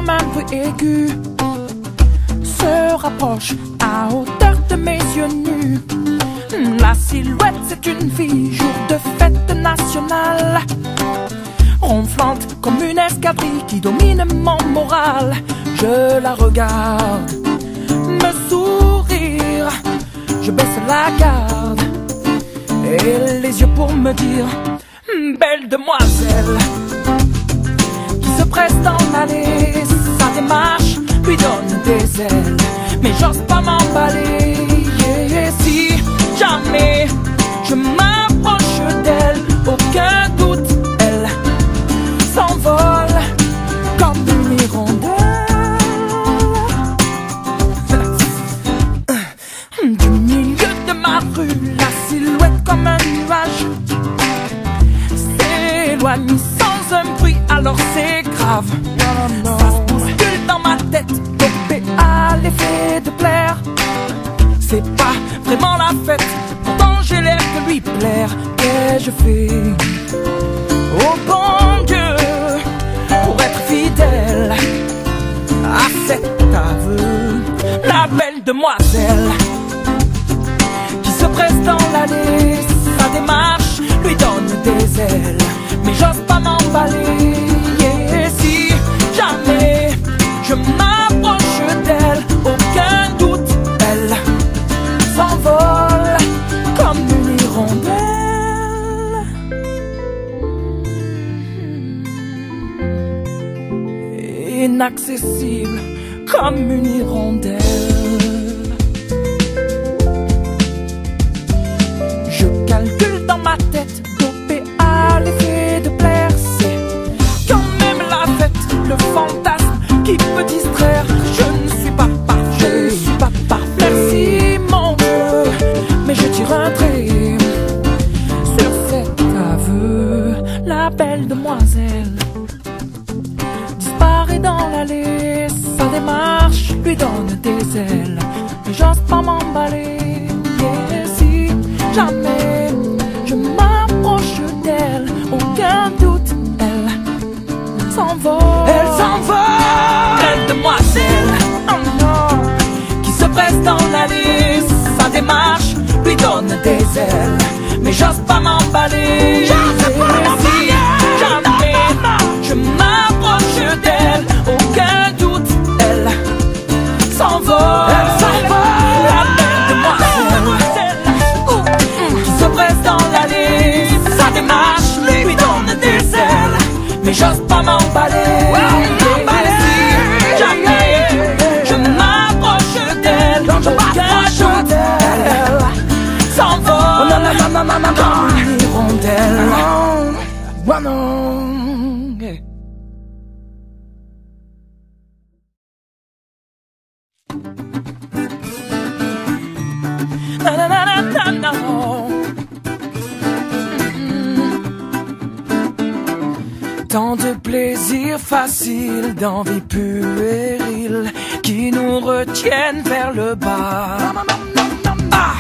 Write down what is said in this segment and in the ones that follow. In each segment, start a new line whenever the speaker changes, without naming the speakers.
comme un bruit aigu se rapproche à hauteur de mes yeux nus. La silhouette, c'est une fille, jour de fête nationale, ronflante comme une escadrille qui domine mon moral. Je la regarde me sourire, je baisse la garde et les yeux pour me dire: belle demoiselle. Qui se presse dans l'allée, sa démarche lui donne des ailes, mais j'ose pas m'emballer. Et si jamais je m'approche d'elle, aucun doute, elle s'envole comme une hirondelle. Du milieu de ma rue, la silhouette comme un nuage s'éloigne sans un bruit, alors c'est grave. Ça se bouscule dans ma tête, dopé à l'effet de plaire. C'est pas vraiment la fête, pourtant j'ai l'air de lui plaire. Et je fais oh bon Dieu pour être fidèle à cet aveu. La belle demoiselle qui se presse dans l'allée, sa démarche lui donne des ailes, mais j'ose pas m'emballer. Et si jamais je m'approche d'elle, aucun doute, elle s'envole comme une hirondelle. Inaccessible comme une hirondelle. Je calcule dans ma tête, dopé à l'effet de plaire. C'est quand même la fête, le fantasme qui peut distraire. Je ne suis pas parfait, je suis pas parfait. Merci mon Dieu, mais je tire un trait sur cet aveu. La belle demoiselle disparaît dans l'allée, sa démarche lui donne des ailes, mais j'ose pas m'emballer. Et si jamais je m'approche d'elle, aucun doute, elle s'envole. Elle s'envole, belle demoiselle, oh non, qui se presse dans l'allée, sa démarche lui donne des ailes, mais j'ose pas m'emballer. J'ose pas m'emballer. Jamais je m'approche d'elle, aucun doute, elle s'envole. Elle s'envole, la belle demoiselle qui se presse dans l'allée, sa démarche lui donne des ailes, mais j'ose pas m'emballer. Jamais je m'approche d'elle, aucun doute, elle s'envole comme une hirondelle. Oh non. Na, na, na, na, na, no. Tant de plaisirs faciles, d'envies puériles qui nous retiennent vers le bas. Ah,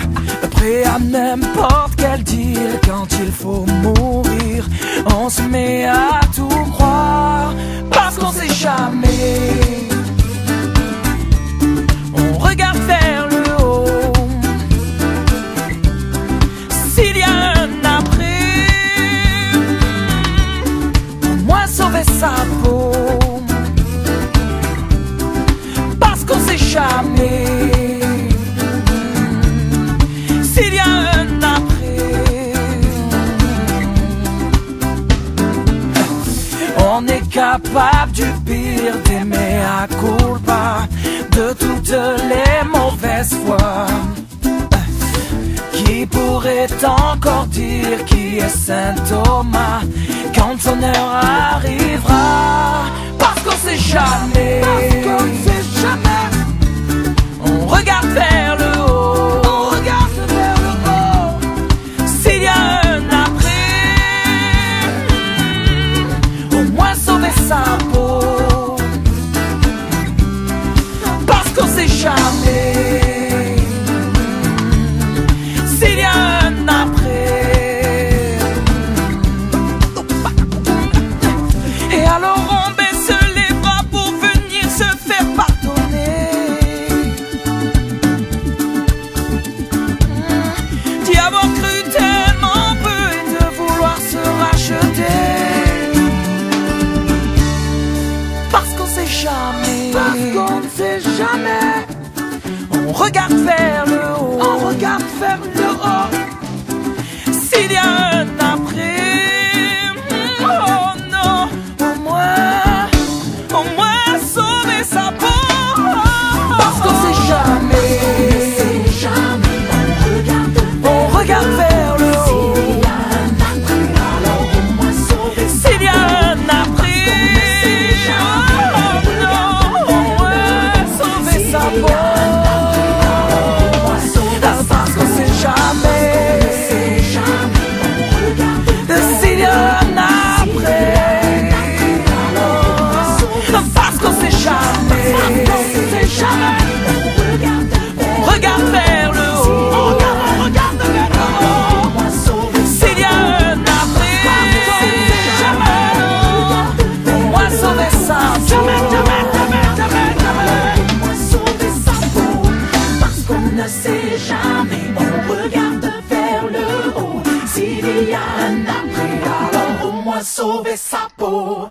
prêt à n'importe quel deal quand il faut mourir. On se met à tout croire parce qu'on sait jamais. On regarde vers le haut. S'il y a un après, au moins sauver sa peau, parce qu'on sait jamais. S'il y a un après, on est capable du pire, d'aimer à culpa, de toutes les mauvaises fois. Qui pourrait encore dire qui est Saint Thomas quand son heure arrivera? Parce qu'on sait jamais. Parce qu'on sait jamais. On regarde vers le haut. On regarde vers le haut. S'il y a un après, au moins sauver sa peau. Parce qu'on sait jamais. S'il y a un après, et alors on baisse les bras pour venir jamais. Parce qu'on ne sait jamais. On regarde vers le haut. On regarde vers le haut. S'il y a un après, oh non, au moins sauver sa peau. Parce qu'on sait jamais. On regarde vers le haut. S'il y a un après, oh non, au moins sauver sa peau. Parce qu'on sait jamais. S'il y a un après, parce qu'on sait jamais. On regarde vers le haut. On regarde vers le haut. S'il y a un après, au moins sauver sa peau.
Parce qu'on ne sait jamais, on regarde vers le haut. S'il y a un après, alors au moins sauver sa peau.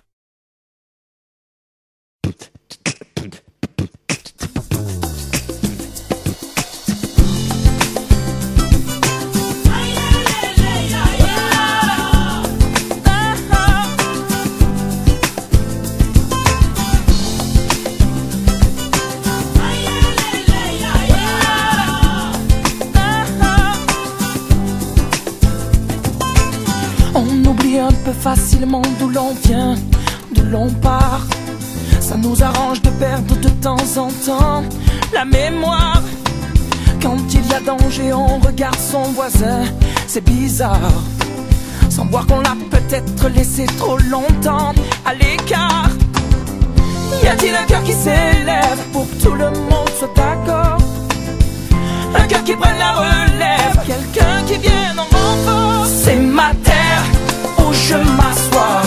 On oublie un peu facilement d'où l'on vient, d'où l'on part. Ça nous arrange de perdre de temps en temps la mémoire. Quand il y a danger, on regarde son voisin, c'est bizarre. Sans voir qu'on l'a peut-être laissé trop longtemps à l'écart. Y a-t-il un cœur qui s'élève pour que tout le monde soit d'accord? Un cœur qui prenne la relève, quelqu'un qui vienne en renfort. C'est ma terre où je m'assois,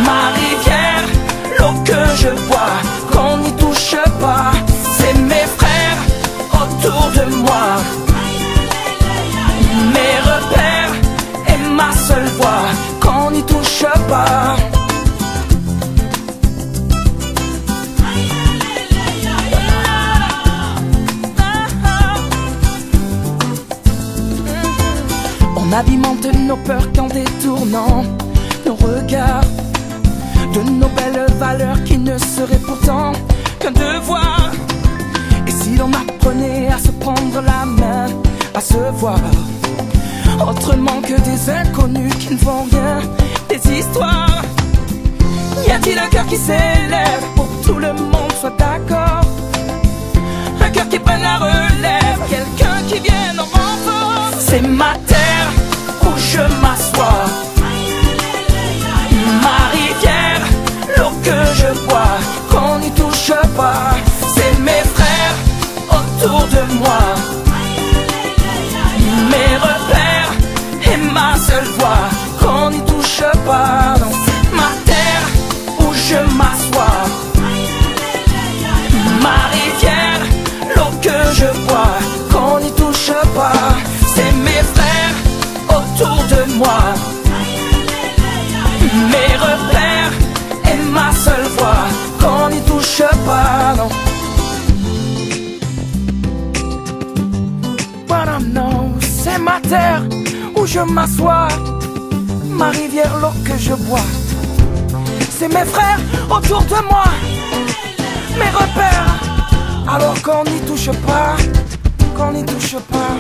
ma rivière, l'eau que je bois, qu'on n'y touche pas. C'est mes frères autour de moi, mes repères et ma seule voix, qu'on n'y touche pas. On alimente nos peurs qu'en détournant nos regards de nos belles valeurs qui ne seraient pourtant qu'un devoir. Et si l'on apprenait à se prendre la main, à se voir autrement que des inconnus qui ne font rien, des histoires. Y a-t-il un cœur qui s'élève pour que tout le monde soit d'accord? Un cœur qui prenne la relève, quelqu'un qui vienne en renfort. C'est ma terre où je m'assois, ma rivière, l'eau que je bois, qu'on n'y touche pas. C'est mes frères autour de moi, mes repères et ma seule voix, qu'on n'y touche pas. Non. Ma terre où je m'assois, ma rivière, l'eau que je bois, qu'on n'y touche pas. C'est mes frères autour de moi, mes repères et ma seule voix, qu'on n'y touche pas. Non. But I know, c'est ma terre où je m'assois, ma rivière, l'eau que je bois. C'est mes frères autour de moi, mes repères, alors qu'on n'y touche pas, qu'on n'y touche pas.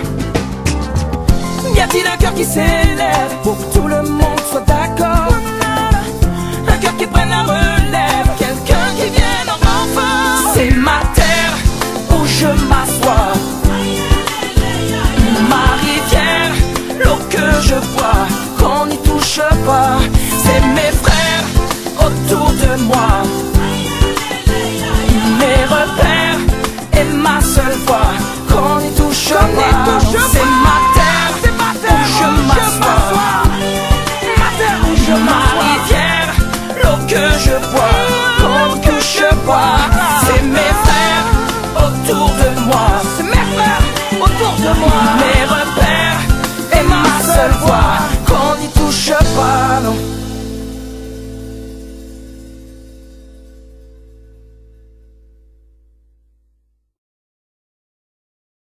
Y a-t-il un cœur qui s'élève pour que tout le monde soit d'accord? Un cœur qui prenne la relève, quelqu'un qui vienne en renfort. C'est ma terre où je m'assois, ma rivière, l'eau que je bois, qu'on n'y touche pas. C'est mes frères autour de moi, mes repères et ma seule voix, qu'on n'y touche pas. C'est ma terre où je m'assois, ma rivière, l'eau que je bois, qu'on n'y touche pas. C'est mes frères autour de moi, c'est mes frères autour de moi.